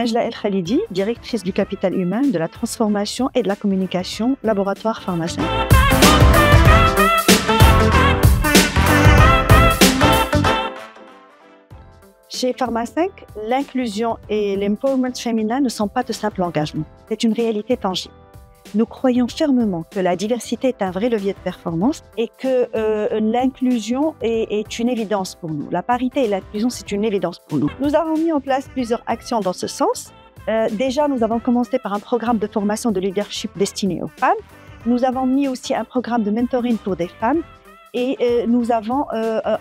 Najla El Khalidi, directrice du capital humain, de la transformation et de la communication, laboratoire Pharma5. Chez Pharma5, l'inclusion et l'empowerment féminin ne sont pas de simples engagements. C'est une réalité tangible. Nous croyons fermement que la diversité est un vrai levier de performance et que l'inclusion est une évidence pour nous. La parité et l'inclusion, c'est une évidence pour nous. Nous avons mis en place plusieurs actions dans ce sens. Déjà, nous avons commencé par un programme de formation de leadership destiné aux femmes. Nous avons mis aussi un programme de mentoring pour des femmes. Et nous avons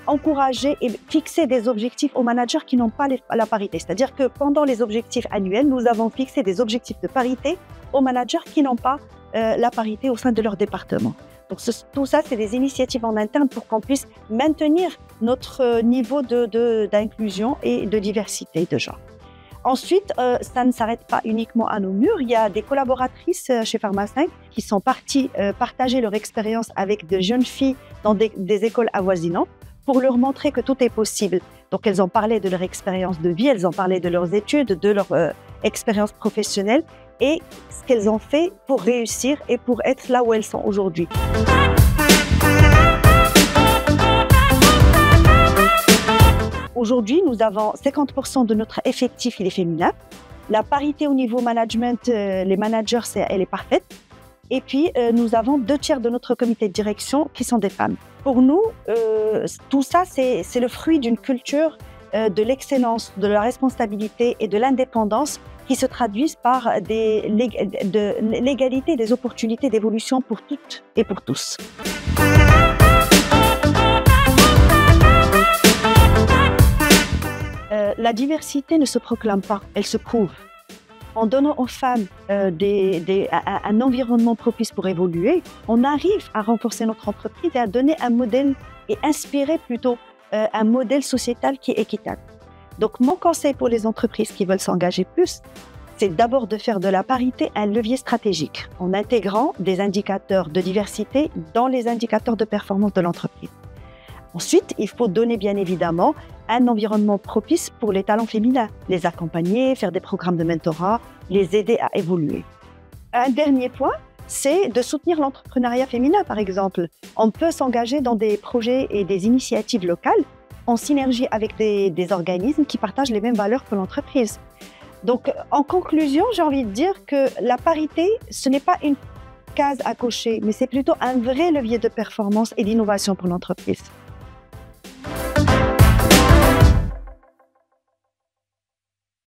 encouragé et fixé des objectifs aux managers qui n'ont pas la parité. C'est-à-dire que pendant les objectifs annuels, nous avons fixé des objectifs de parité aux managers qui n'ont pas la parité au sein de leur département. Donc tout ça, c'est des initiatives en interne pour qu'on puisse maintenir notre niveau d'inclusion et de diversité de genre. Ensuite, ça ne s'arrête pas uniquement à nos murs. Il y a des collaboratrices chez Pharma5 qui sont parties partager leur expérience avec de jeunes filles dans des écoles avoisinantes pour leur montrer que tout est possible. Donc, elles ont parlé de leur expérience de vie, elles ont parlé de leurs études, de leur expérience professionnelle et ce qu'elles ont fait pour réussir et pour être là où elles sont aujourd'hui. Aujourd'hui, nous avons 50% de notre effectif, il est féminin. La parité au niveau management, les managers, elle est parfaite. Et puis, nous avons 2/3 de notre comité de direction qui sont des femmes. Pour nous, tout ça, c'est le fruit d'une culture de l'excellence, de la responsabilité et de l'indépendance qui se traduisent par l'égalité des opportunités d'évolution pour toutes et pour tous. La diversité ne se proclame pas, elle se prouve. En donnant aux femmes un environnement propice pour évoluer, on arrive à renforcer notre entreprise et à donner un modèle et inspirer plutôt un modèle sociétal qui est équitable. Donc mon conseil pour les entreprises qui veulent s'engager plus, c'est d'abord de faire de la parité un levier stratégique en intégrant des indicateurs de diversité dans les indicateurs de performance de l'entreprise. Ensuite, il faut donner bien évidemment un environnement propice pour les talents féminins, les accompagner, faire des programmes de mentorat, les aider à évoluer. Un dernier point, c'est de soutenir l'entrepreneuriat féminin, par exemple. On peut s'engager dans des projets et des initiatives locales en synergie avec des organismes qui partagent les mêmes valeurs que l'entreprise. Donc, en conclusion, j'ai envie de dire que la parité, ce n'est pas une case à cocher, mais c'est plutôt un vrai levier de performance et d'innovation pour l'entreprise.